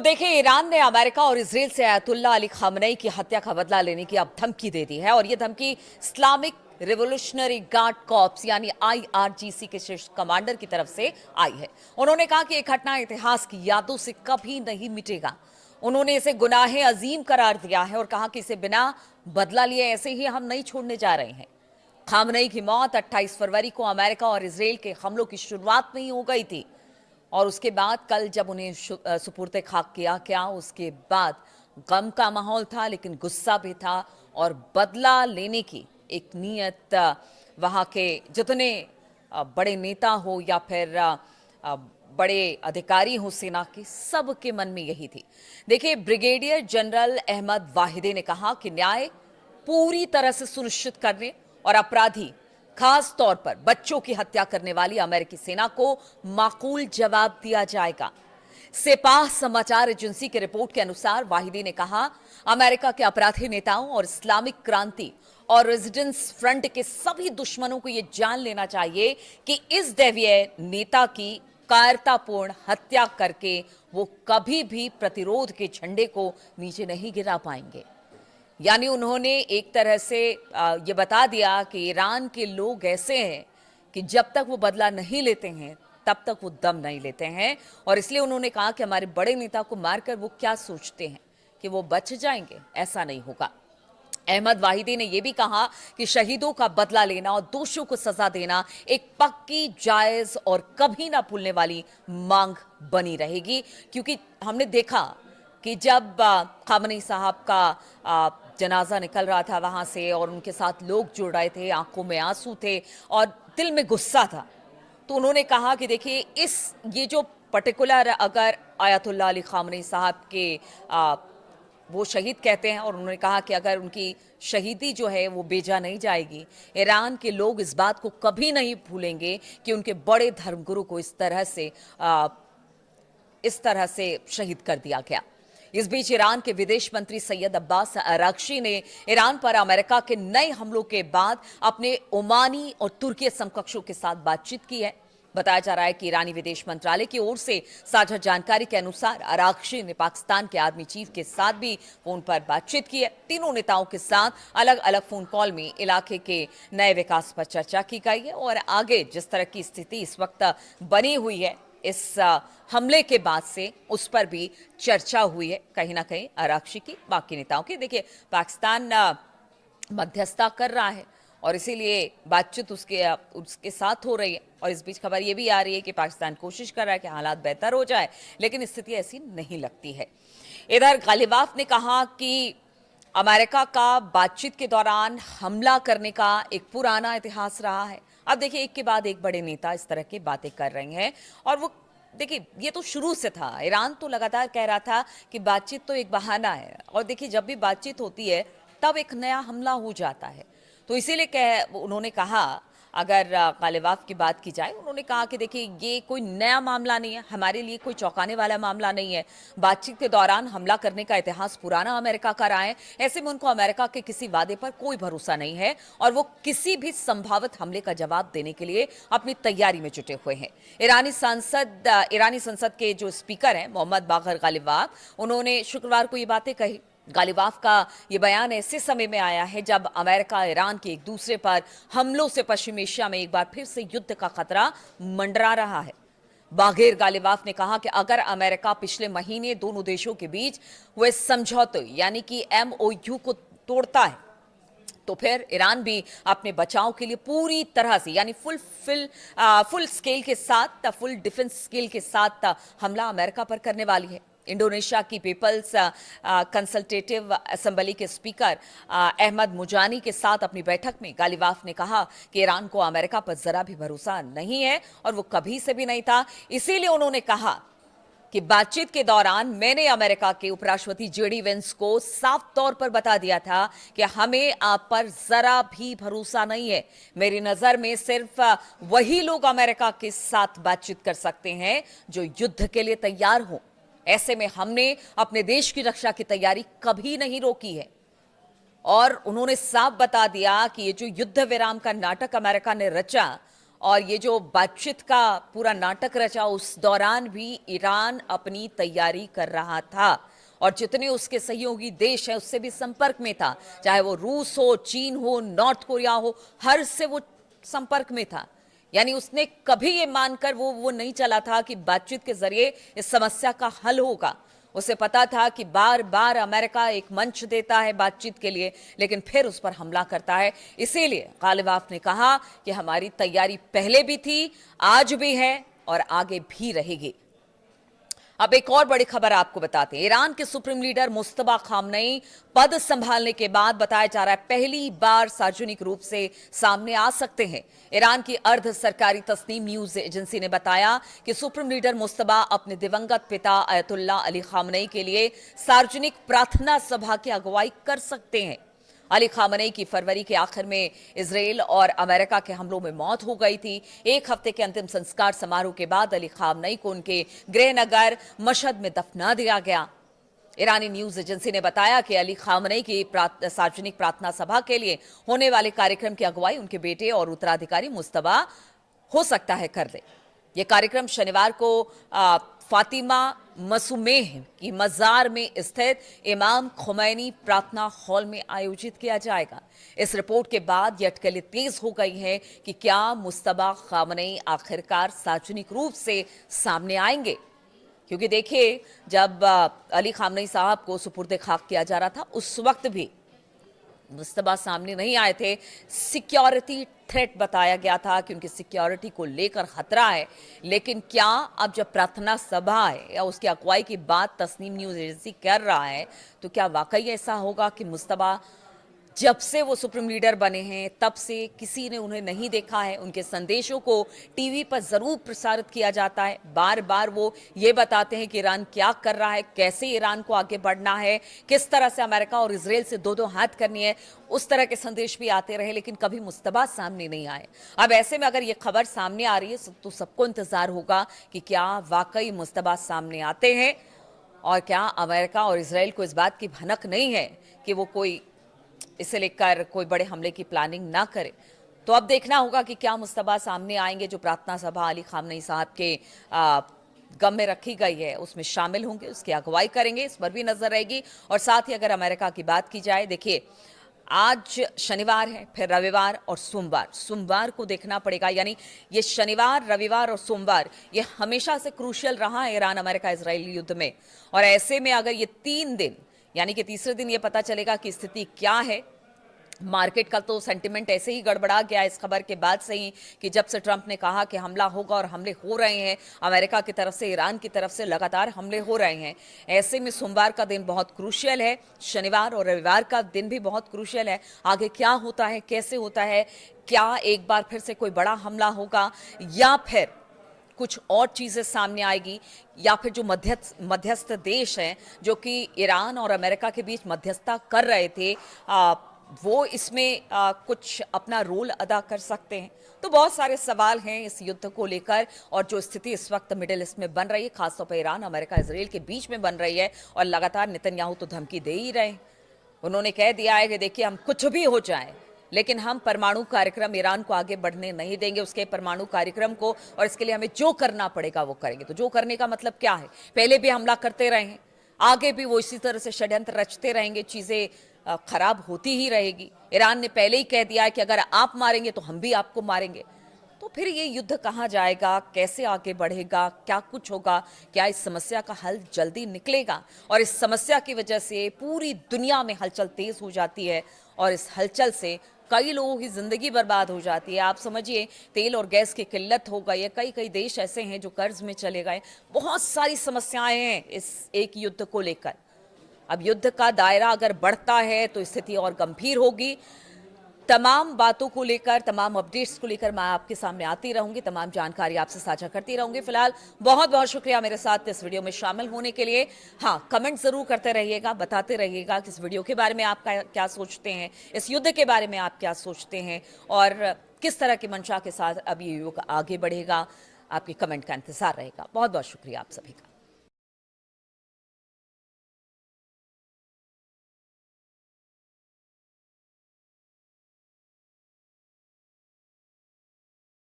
देखिए, ईरान ने अमेरिका और इजराइल से अयतुल्ला अली खामनेई की हत्या का बदला लेने की अब धमकी दे दी है और ये धमकी इस्लामिक रिवोल्यूशनरी गार्ड कॉर्प्स यानी आईआरजीसी के शीर्ष कमांडर की तरफ से आई है। उन्होंने कहा कि यह घटना इतिहास की यादों से कभी नहीं मिटेगा। उन्होंने इसे गुनाहे अजीम करार दिया है और कहा कि इसे बिना बदला लिए ऐसे ही हम नहीं छोड़ने जा रहे हैं। खामनेई की मौत 28 फरवरी को अमेरिका और इजराइल के हमलों की शुरुआत में ही हो गई थी और उसके बाद कल जब उन्हें सुपुर्द खाक किया गया, उसके बाद गम का माहौल था, लेकिन गुस्सा भी था और बदला लेने की एक नीयत वहाँ के जितने बड़े नेता हो या फिर बड़े अधिकारी हो सेना के, सबके मन में यही थी। देखिए, ब्रिगेडियर जनरल अहमद वाहिदी ने कहा कि न्याय पूरी तरह से सुनिश्चित करने और अपराधी खास तौर पर बच्चों की हत्या करने वाली अमेरिकी सेना को माकूल जवाब दिया जाएगा। सेपाह समाचार एजेंसी की रिपोर्ट के अनुसार वाहिदी ने कहा, अमेरिका के अपराधी नेताओं और इस्लामिक क्रांति और रेजिडेंस फ्रंट के सभी दुश्मनों को यह जान लेना चाहिए कि इस दैवीय नेता की कायरतापूर्ण हत्या करके वो कभी भी प्रतिरोध के झंडे को नीचे नहीं गिरा पाएंगे। यानी उन्होंने एक तरह से ये बता दिया कि ईरान के लोग ऐसे हैं कि जब तक वो बदला नहीं लेते हैं तब तक वो दम नहीं लेते हैं और इसलिए उन्होंने कहा कि हमारे बड़े नेता को मारकर वो क्या सोचते हैं कि वो बच जाएंगे, ऐसा नहीं होगा। अहमद वाहिदी ने यह भी कहा कि शहीदों का बदला लेना और दोषियों को सजा देना एक पक्की, जायज और कभी ना भूलने वाली मांग बनी रहेगी, क्योंकि हमने देखा कि जब खामनेई साहब का जनाजा निकल रहा था वहां से और उनके साथ लोग जुड़ रहे थे, आंखों में आंसू थे और दिल में गुस्सा था, तो उन्होंने कहा कि देखिए, ये जो पर्टिकुलर अगर आयतुल्ला अली खामनेई साहब के वो शहीद कहते हैं और उन्होंने कहा कि अगर उनकी शहीदी जो है वो बेजा नहीं जाएगी, ईरान के लोग इस बात को कभी नहीं भूलेंगे कि उनके बड़े धर्मगुरु को इस तरह से शहीद कर दिया गया। इस बीच ईरान के विदेश मंत्री सैयद अब्बास अरागची ने ईरान पर अमेरिका के नए हमलों के बाद अपने ओमानी और तुर्की समकक्षों के साथ बातचीत की है। बताया जा रहा है कि ईरानी विदेश मंत्रालय की ओर से साझा जानकारी के अनुसार अरागची ने पाकिस्तान के आर्मी चीफ के साथ भी फोन पर बातचीत की है। तीनों नेताओं के साथ अलग अलग फोन कॉल में इलाके के नए विकास पर चर्चा की गई है और आगे जिस तरह की स्थिति इस वक्त बनी हुई है इस हमले के बाद से, उस पर भी चर्चा हुई है कहीं ना कहीं अरागची की, बाकी नेताओं की। देखिए, पाकिस्तान मध्यस्थता कर रहा है और इसीलिए बातचीत उसके साथ हो रही है और इस बीच खबर ये भी आ रही है कि पाकिस्तान कोशिश कर रहा है कि हालात बेहतर हो जाए, लेकिन स्थिति ऐसी नहीं लगती है। इधर गालिबाफ ने कहा कि अमेरिका का बातचीत के दौरान हमला करने का एक पुराना इतिहास रहा है। अब देखिए, एक के बाद एक बड़े नेता इस तरह की बातें कर रहे हैं और वो देखिए, ये तो शुरू से था। ईरान तो लगातार कह रहा था कि बातचीत तो एक बहाना है और देखिए, जब भी बातचीत होती है तब एक नया हमला हो जाता है। तो इसीलिए उन्होंने कहा, अगर गालिबाफ की बात की जाए, उन्होंने कहा कि देखिए, ये कोई नया मामला नहीं है, हमारे लिए कोई चौंकाने वाला मामला नहीं है। बातचीत के दौरान हमला करने का इतिहास पुराना अमेरिका का रहा है। ऐसे में उनको अमेरिका के किसी वादे पर कोई भरोसा नहीं है और वो किसी भी संभावित हमले का जवाब देने के लिए अपनी तैयारी में जुटे हुए हैं। ईरानी संसद के जो स्पीकर हैं मोहम्मद बाकर गालिबाफ, उन्होंने शुक्रवार को ये बातें कही। गालिबाफ का ये बयान ऐसे समय में आया है जब अमेरिका ईरान के एक दूसरे पर हमलों से पश्चिम एशिया में एक बार फिर से युद्ध का खतरा मंडरा रहा है। बागेर गालिबाफ ने कहा कि अगर अमेरिका पिछले महीने दोनों देशों के बीच हुए समझौते यानी कि MOU को तोड़ता है तो फिर ईरान भी अपने बचाव के लिए पूरी तरह से यानी फुल स्केल के साथ, फुल डिफेंस स्केल के साथ हमला अमेरिका पर करने वाली है। इंडोनेशिया की पीपल्स कंसल्टेटिव असेंबली के स्पीकर अहमद मुजानी के साथ अपनी बैठक में गालिबाफ ने कहा कि ईरान को अमेरिका पर जरा भी भरोसा नहीं है और वो कभी से भी नहीं था। इसीलिए उन्होंने कहा कि बातचीत के दौरान मैंने अमेरिका के उपराष्ट्रपति JD वेंस को साफ तौर पर बता दिया था कि हमें आप पर जरा भी भरोसा नहीं है। मेरी नजर में सिर्फ वही लोग अमेरिका के साथ बातचीत कर सकते हैं जो युद्ध के लिए तैयार हों। ऐसे में हमने अपने देश की रक्षा की तैयारी कभी नहीं रोकी है और उन्होंने साफ बता दिया कि ये जो युद्ध विराम का नाटक अमेरिका ने रचा और ये जो बातचीत का पूरा नाटक रचा, उस दौरान भी ईरान अपनी तैयारी कर रहा था और जितने उसके सहयोगी देश हैं उससे भी संपर्क में था, चाहे वो रूस हो, चीन हो, नॉर्थ कोरिया हो, हर से वो संपर्क में था। यानी उसने कभी ये मानकर वो नहीं चला था कि बातचीत के जरिए इस समस्या का हल होगा। उसे पता था कि बार बार अमेरिका एक मंच देता है बातचीत के लिए, लेकिन फिर उस पर हमला करता है। इसीलिए गालिबाफ ने कहा कि हमारी तैयारी पहले भी थी, आज भी है और आगे भी रहेगी। अब एक और बड़ी खबर आपको बताते हैं। ईरान के सुप्रीम लीडर मुस्तफा खामनेई पद संभालने के बाद बताया जा रहा है पहली बार सार्वजनिक रूप से सामने आ सकते हैं। ईरान की अर्ध सरकारी तस्नीम न्यूज एजेंसी ने बताया कि सुप्रीम लीडर मुस्तफा अपने दिवंगत पिता अयतुल्ला अली खामनेई के लिए सार्वजनिक प्रार्थना सभा की अगुवाई कर सकते हैं। अली खामनेई की फरवरी के आखिर में इजराइल और अमेरिका के हमलों में मौत हो गई थी। एक हफ्ते के अंतिम संस्कार समारोह के बाद अली खामनेई को उनके गृहनगर मशहद में दफना दिया गया। ईरानी न्यूज एजेंसी ने बताया कि अली खामनेई की सार्वजनिक प्रार्थना सभा के लिए होने वाले कार्यक्रम की अगुवाई उनके बेटे और उत्तराधिकारी मुस्तफा हो सकता है कर ले। यह कार्यक्रम शनिवार को फातिमा मसूमेह की मजार में स्थित इमाम खुमैनी प्रार्थना हॉल में आयोजित किया जाएगा। इस रिपोर्ट के बाद ये अटकलें तेज हो गई हैं कि क्या मुस्तफा खामनेई आखिरकार सार्वजनिक रूप से सामने आएंगे, क्योंकि देखिए जब अली खामनेई साहब को सुपुर्द खाक किया जा रहा था उस वक्त भी मुस्तफा सामने नहीं आए थे। सिक्योरिटी थ्रेट बताया गया था कि उनकी सिक्योरिटी को लेकर खतरा है। लेकिन क्या अब जब प्रार्थना सभा है या उसकी अगुवाई की बात तस्नीम न्यूज एजेंसी कर रहा है, तो क्या वाकई ऐसा होगा कि मुस्तफा जब से वो सुप्रीम लीडर बने हैं तब से किसी ने उन्हें नहीं देखा है? उनके संदेशों को टीवी पर जरूर प्रसारित किया जाता है। बार बार वो ये बताते हैं कि ईरान क्या कर रहा है, कैसे ईरान को आगे बढ़ना है, किस तरह से अमेरिका और इजराइल से दो दो हाथ करनी है। उस तरह के संदेश भी आते रहे, लेकिन कभी मुस्तफा सामने नहीं आए। अब ऐसे में अगर ये खबर सामने आ रही है तो सबको इंतजार होगा कि क्या वाकई मुस्तफा सामने आते हैं और क्या अमेरिका और इजराइल को इस बात की भनक नहीं है कि वो कोई इसे लेकर कोई बड़े हमले की प्लानिंग ना करे। तो अब देखना होगा कि क्या मुस्तफा सामने आएंगे। जो प्रार्थना सभा अली खामनेई साहब के गम में रखी गई है उसमें शामिल होंगे, उसकी अगुवाई करेंगे, इस पर भी नजर रहेगी। और साथ ही अगर अमेरिका की बात की जाए, देखिए आज शनिवार है, फिर रविवार और सोमवार को देखना पड़ेगा। यानी ये शनिवार, रविवार और सोमवार ये हमेशा से क्रूशियल रहा है ईरान अमेरिका इजराइल युद्ध में। और ऐसे में अगर ये 3 दिन यानी कि तीसरे दिन ये पता चलेगा कि स्थिति क्या है। मार्केट का तो सेंटिमेंट ऐसे ही गड़बड़ा गया इस खबर के बाद से ही कि जब से ट्रंप ने कहा कि हमला होगा और हमले हो रहे हैं, अमेरिका की तरफ से, ईरान की तरफ से लगातार हमले हो रहे हैं। ऐसे में सोमवार का दिन बहुत क्रूशियल है, शनिवार और रविवार का दिन भी बहुत क्रूशियल है। आगे क्या होता है, कैसे होता है, क्या एक बार फिर से कोई बड़ा हमला होगा या फिर कुछ और चीजें सामने आएगी, या फिर जो मध्यस्थ देश हैं जो कि ईरान और अमेरिका के बीच मध्यस्थता कर रहे थे वो इसमें कुछ अपना रोल अदा कर सकते हैं। तो बहुत सारे सवाल हैं इस युद्ध को लेकर और जो स्थिति इस वक्त मिडिल ईस्ट में बन रही है, खासतौर पर ईरान अमेरिका इजराइल के बीच में बन रही है। और लगातार नेतन्याहू तो धमकी दे ही रहे। उन्होंने कह दिया है कि देखिए हम कुछ भी हो जाए लेकिन हम परमाणु कार्यक्रम ईरान को आगे बढ़ने नहीं देंगे, उसके परमाणु कार्यक्रम को, और इसके लिए हमें जो करना पड़ेगा वो करेंगे। तो जो करने का मतलब क्या है? पहले भी हमला करते रहे हैं, आगे भी वो इसी तरह से षड्यंत्र रचते रहेंगे, चीजें खराब होती ही रहेगी। ईरान ने पहले ही कह दिया है कि अगर आप मारेंगे तो हम भी आपको मारेंगे। तो फिर ये युद्ध कहाँ जाएगा, कैसे आगे बढ़ेगा, क्या कुछ होगा, क्या इस समस्या का हल जल्दी निकलेगा? और इस समस्या की वजह से पूरी दुनिया में हलचल तेज हो जाती है और इस हलचल से कई लोगों की जिंदगी बर्बाद हो जाती है। आप समझिए तेल और गैस की किल्लत हो गई है, कई कई देश ऐसे हैं जो कर्ज में चले गए। बहुत सारी समस्याएं हैं इस एक युद्ध को लेकर। अब युद्ध का दायरा अगर बढ़ता है तो स्थिति और गंभीर होगी। तमाम बातों को लेकर, तमाम अपडेट्स को लेकर मैं आपके सामने आती रहूंगी, तमाम जानकारी आपसे साझा करती रहूंगी। फिलहाल बहुत बहुत शुक्रिया मेरे साथ इस वीडियो में शामिल होने के लिए। हाँ, कमेंट जरूर करते रहिएगा, बताते रहिएगा कि इस वीडियो के बारे में आप क्या सोचते हैं, इस युद्ध के बारे में आप क्या सोचते हैं और किस तरह की मंशा के साथ अब ये युग आगे बढ़ेगा। आपके कमेंट का इंतजार रहेगा। बहुत बहुत शुक्रिया आप सभी का।